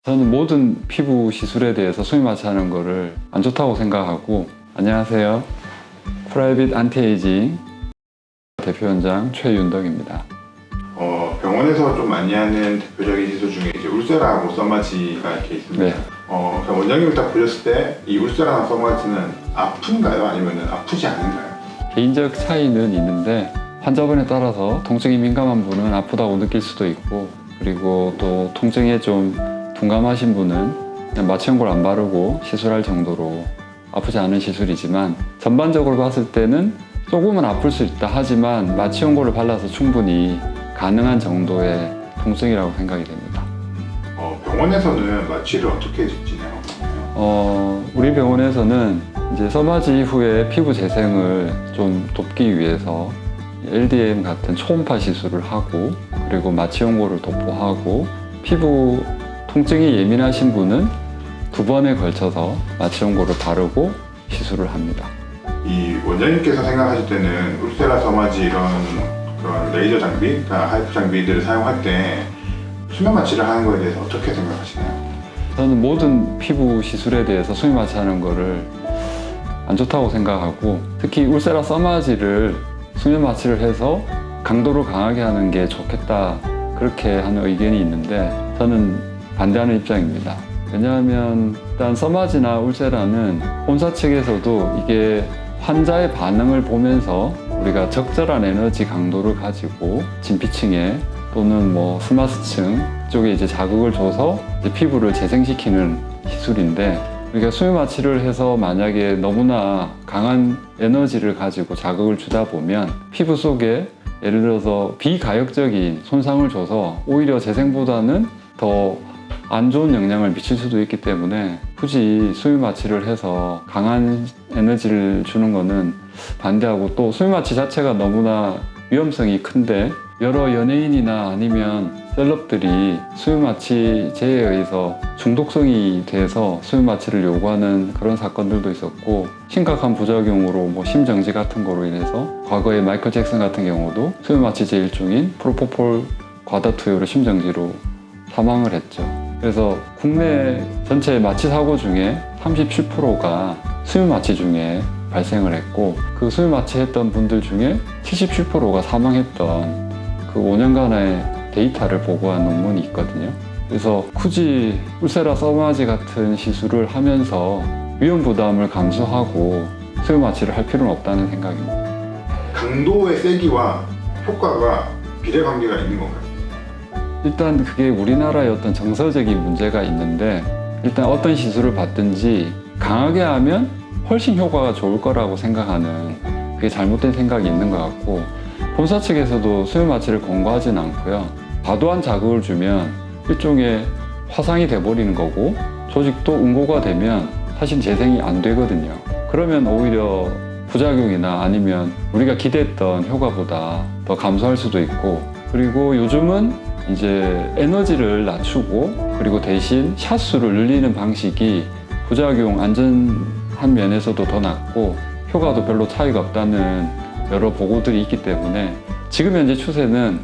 저는 모든 피부 시술에 대해서 수미 마취하는 거를 안 좋다고 생각하고. 안녕하세요. 프라이빗 안티에이징 대표원장 최윤덕입니다. 병원에서 좀 많이 하는 대표적인 시술 중에 이제 울세라하고 써마지가 이렇게 있습니다. 네. 그럼 원장님이 딱 보셨을 때 이 울세라나 써마지는 아픈가요? 아니면 아프지 않은가요? 개인적 차이는 있는데 환자분에 따라서 통증이 민감한 분은 아프다고 느낄 수도 있고, 그리고 또 통증에 좀 둔감하신 분은 그냥 마취연고를 안 바르고 시술할 정도로 아프지 않은 시술이지만, 전반적으로 봤을 때는 조금은 아플 수 있다 하지만 마취연고를 발라서 충분히 가능한 정도의 통증이라고 생각이 됩니다. 병원에서는 마취를 어떻게 진행하고 있나요? 우리 병원에서는 이제 써마지 이후에 피부 재생을 좀 돕기 위해서 LDM 같은 초음파 시술을 하고, 그리고 마취연고를 도포하고, 피부 통증이 예민하신 분은 2번에 걸쳐서 마취연고를 바르고 시술을 합니다. 이 원장님께서 생각하실 때는 울세라, 써마지 이런 그런 레이저 장비, 하이프 장비들을 사용할 때 수면 마취를 하는 거에 대해서 어떻게 생각하시나요? 저는 모든 피부 시술에 대해서 수미 마취하는 거를 안 좋다고 생각하고, 특히 울세라 써마지를 수면 마취를 해서 강도를 강하게 하는 게 좋겠다, 그렇게 하는 의견이 있는데 저는 반대하는 입장입니다. 왜냐하면 일단 써마지나 울세라는 본사 측에서도 이게 환자의 반응을 보면서 우리가 적절한 에너지 강도를 가지고 진피층에 또는 스마스층 쪽에 이제 자극을 줘서 이제 피부를 재생시키는 기술인데, 우리가 수면 마취를 해서 만약에 너무나 강한 에너지를 가지고 자극을 주다 보면 피부 속에 예를 들어서 비가역적인 손상을 줘서 오히려 재생보다는 더 안 좋은 영향을 미칠 수도 있기 때문에 굳이 수면 마취를 해서 강한 에너지를 주는 거는 반대하고, 또 수면 마취 자체가 너무나 위험성이 큰데 여러 연예인이나 아니면 셀럽들이 수면 마취제에 의해서 중독성이 돼서 수면 마취를 요구하는 그런 사건들도 있었고, 심각한 부작용으로 심정지 같은 거로 인해서 과거에 마이클 잭슨 같은 경우도 수면 마취제 일종인 프로포폴 과다 투여로 심정지로 사망을 했죠. 그래서 국내 전체 마취 사고 중에 37%가 수면 마취 중에 발생을 했고, 그 수면 마취 했던 분들 중에 77%가 사망했던 그 5년간의 데이터를 보고한 논문이 있거든요. 그래서 굳이 울세라 써마지 같은 시술을 하면서 위험 부담을 감수하고 수면 마취를 할 필요는 없다는 생각입니다. 강도의 세기와 효과가 비례관계가 있는 건가요? 일단 그게 우리나라의 어떤 정서적인 문제가 있는데, 일단 어떤 시술을 받든지 강하게 하면 훨씬 효과가 좋을 거라고 생각하는, 그게 잘못된 생각이 있는 것 같고, 본사 측에서도 수면 마취를 권고하진 않고요. 과도한 자극을 주면 일종의 화상이 돼버리는 거고, 조직도 응고가 되면 사실 재생이 안 되거든요. 그러면 오히려 부작용이나 아니면 우리가 기대했던 효과보다 더 감소할 수도 있고, 그리고 요즘은 이제 에너지를 낮추고 그리고 대신 샷수를 늘리는 방식이 부작용 안전한 면에서도 더 낫고 효과도 별로 차이가 없다는 여러 보고들이 있기 때문에, 지금 현재 추세는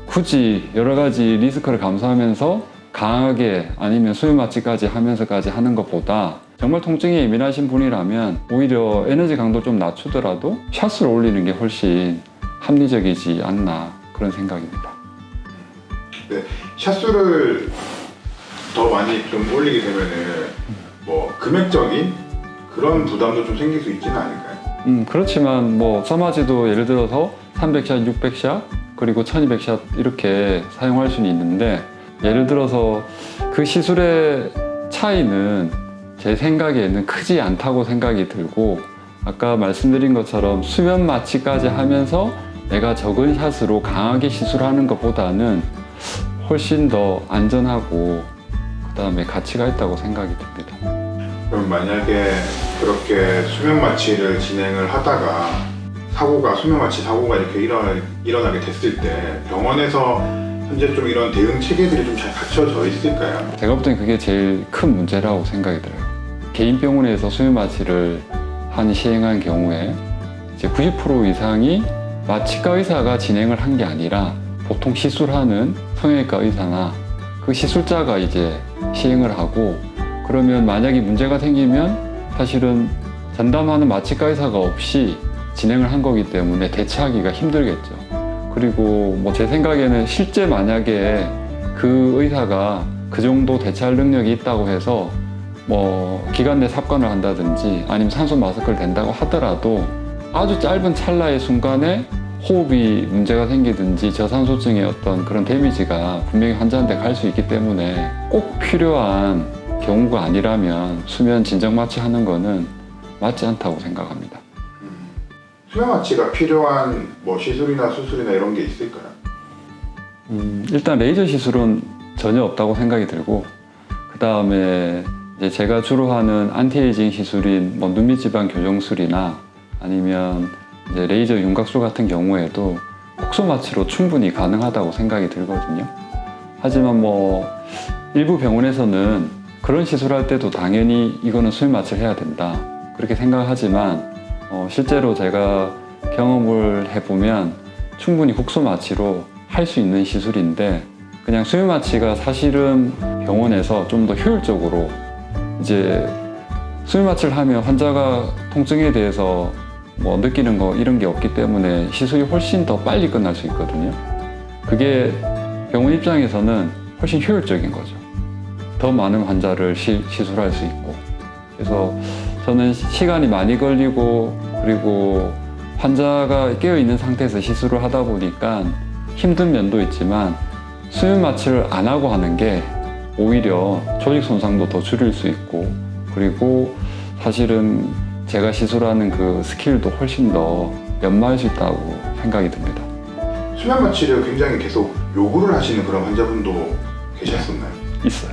굳이 여러 가지 리스크를 감수하면서 강하게 아니면 수면 마취까지 하면서까지 하는 것보다, 정말 통증이 예민하신 분이라면 오히려 에너지 강도 좀 낮추더라도 샷수를 올리는 게 훨씬 합리적이지 않나, 그런 생각입니다. 네, 샷수를 더 많이 좀 올리게 되면은 금액적인 그런 부담도 좀 생길 수 있지는 않을까요? 그렇지만 써마지도 예를 들어서 300샷, 600샷, 그리고 1200샷 이렇게 사용할 수는 있는데, 예를 들어서 그 시술의 차이는 제 생각에는 크지 않다고 생각이 들고, 아까 말씀드린 것처럼 수면 마취까지 하면서 내가 적은 샷으로 강하게 시술하는 것보다는 훨씬 더 안전하고 그 다음에 가치가 있다고 생각이 듭니다. 그럼 만약에 그렇게 수면 마취를 진행을 하다가 수면 마취 사고가 이렇게 일어나게 됐을 때 병원에서 현재 좀 이런 대응 체계들이 좀 잘 갖춰져 있을까요? 제가 볼 땐 그게 제일 큰 문제라고 생각이 들어요. 개인 병원에서 수면 마취를 시행한 경우에 이제 90% 이상이 마취과 의사가 진행을 한 게 아니라 보통 시술하는 성형외과 의사나 그 시술자가 이제 시행을 하고, 그러면 만약에 문제가 생기면 사실은 전담하는 마취과 의사가 없이 진행을 한 거기 때문에 대처하기가 힘들겠죠. 그리고 뭐 제 생각에는 실제 만약에 그 의사가 그 정도 대처할 능력이 있다고 해서 뭐 기관 내 삽관을 한다든지 아니면 산소 마스크를 댄다고 하더라도 아주 짧은 찰나의 순간에 호흡이 문제가 생기든지 저산소증의 어떤 그런 데미지가 분명히 환자한테 갈 수 있기 때문에 꼭 필요한 경우가 아니라면 수면 진정 마취하는 거는 맞지 않다고 생각합니다. 수면 마취가 필요한 뭐 시술이나 수술이나 이런 게 있을까요? 일단 레이저 시술은 전혀 없다고 생각이 들고, 그 다음에 이제 제가 주로 하는 안티에이징 시술인 뭐 눈밑지방 교정술이나 아니면 이제 레이저 윤곽술 같은 경우에도 국소 마취로 충분히 가능하다고 생각이 들거든요. 하지만 뭐 일부 병원에서는 그런 시술할 때도 당연히 이거는 수면 마취를 해야 된다 그렇게 생각하지만 실제로 제가 경험을 해보면 충분히 국소 마취로 할 수 있는 시술인데, 그냥 수면 마취가 사실은 병원에서 좀 더 효율적으로 이제 수면 마취를 하면 환자가 통증에 대해서 뭐 느끼는 거 이런 게 없기 때문에 시술이 훨씬 더 빨리 끝날 수 있거든요. 그게 병원 입장에서는 훨씬 효율적인 거죠. 더 많은 환자를 시술할 수 있고. 그래서 저는 시간이 많이 걸리고 그리고 환자가 깨어있는 상태에서 시술을 하다 보니까 힘든 면도 있지만 수면 마취를 안 하고 하는 게 오히려 조직 손상도 더 줄일 수 있고, 그리고 사실은 제가 시술하는 그 스킬도 훨씬 더 연마할 수 있다고 생각이 듭니다. 수면 마취를 굉장히 계속 요구를 하시는 그런 환자분도 계셨었나요? 있어요.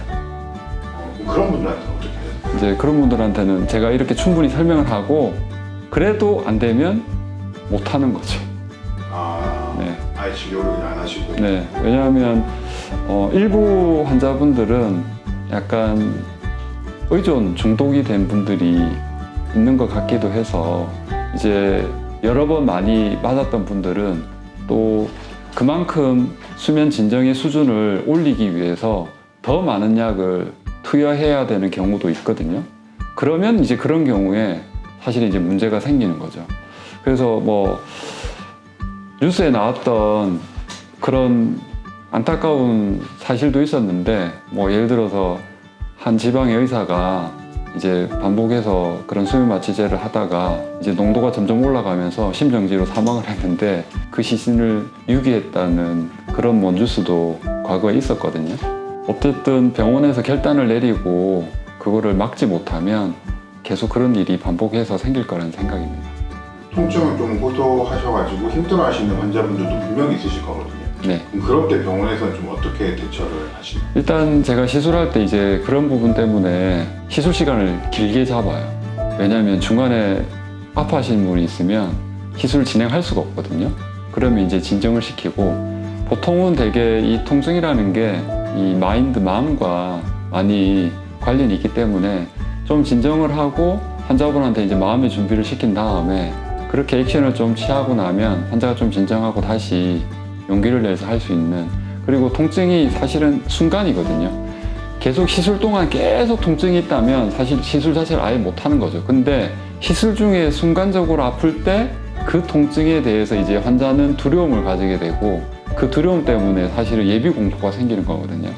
그런 분들한테 어떻게 해요? 이제 그런 분들한테는 제가 이렇게 충분히 설명을 하고 그래도 안 되면 못 하는 거죠. 네. 아예 진료를 안 하시고. 네. 왜냐하면 일부 환자분들은 약간 의존 중독이 된 분들이 있는 것 같기도 해서 이제 여러 번 많이 맞았던 분들은 또 그만큼 수면 진정의 수준을 올리기 위해서 더 많은 약을 투여해야 되는 경우도 있거든요. 그러면 이제 그런 경우에 사실 이제 문제가 생기는 거죠. 그래서 뭐 뉴스에 나왔던 그런 안타까운 사실도 있었는데, 뭐 예를 들어서 한 지방의 의사가 이제 반복해서 그런 수면 마취제를 하다가 이제 농도가 점점 올라가면서 심정지로 사망을 했는데 그 시신을 유기했다는 그런 뭐 뉴스도 과거에 있었거든요. 어쨌든 병원에서 결단을 내리고 그거를 막지 못하면 계속 그런 일이 반복해서 생길 거라는 생각입니다. 통증을 좀 호소하셔가지고 힘들어하시는 환자분들도 분명히 있으실 거거든요. 네. 그럼 그럴 때 병원에서는 좀 어떻게 대처를 하시나요? 일단 제가 시술할 때 이제 그런 부분 때문에 시술 시간을 길게 잡아요. 왜냐하면 중간에 아파하시는 분이 있으면 시술을 진행할 수가 없거든요. 그러면 이제 진정을 시키고, 보통은 되게 이 통증이라는 게 이 마인드, 마음과 많이 관련이 있기 때문에 좀 진정을 하고 환자분한테 이제 마음의 준비를 시킨 다음에 그렇게 액션을 좀 취하고 나면 환자가 좀 진정하고 다시 용기를 내서 할 수 있는, 그리고 통증이 사실은 순간이거든요. 계속 시술 동안 계속 통증이 있다면 사실 시술 자체를 아예 못하는 거죠. 근데 시술 중에 순간적으로 아플 때 그 통증에 대해서 이제 환자는 두려움을 가지게 되고, 그 두려움 때문에 사실은 예비 공포가 생기는 거거든요.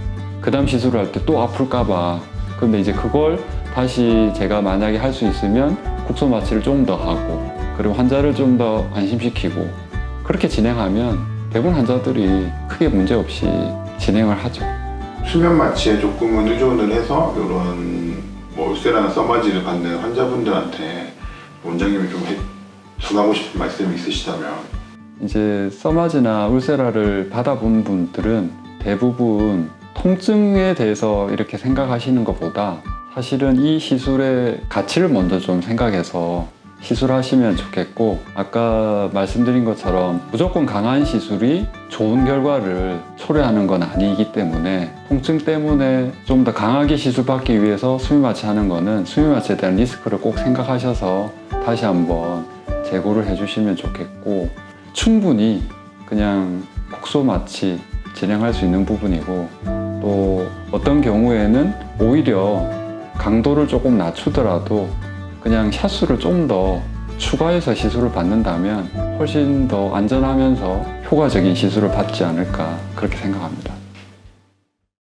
그 다음 시술을 할 때 또 아플까봐. 근데 이제 그걸 다시 제가 만약에 할 수 있으면 국소 마취를 좀 더 하고, 그리고 환자를 좀 더 안심시키고 그렇게 진행하면 대부분 환자들이 크게 문제 없이 진행을 하죠. 수면 마취에 조금은 의존을 해서 이런 뭐 울세라나 써마지를 받는 환자분들한테 원장님이 좀 전하고 싶은 말씀이 있으시다면? 이제 써마지나 울세라를 받아본 분들은 대부분 통증에 대해서 이렇게 생각하시는 것보다 사실은 이 시술의 가치를 먼저 좀 생각해서 시술하시면 좋겠고, 아까 말씀드린 것처럼 무조건 강한 시술이 좋은 결과를 초래하는 건 아니기 때문에 통증 때문에 좀 더 강하게 시술받기 위해서 수면 마취하는 거는 수면 마취에 대한 리스크를 꼭 생각하셔서 다시 한번 재고를 해주시면 좋겠고, 충분히 그냥 국소 마취 진행할 수 있는 부분이고, 또 어떤 경우에는 오히려 강도를 조금 낮추더라도 그냥 샷수를 좀 더 추가해서 시술을 받는다면 훨씬 더 안전하면서 효과적인 시술을 받지 않을까 그렇게 생각합니다.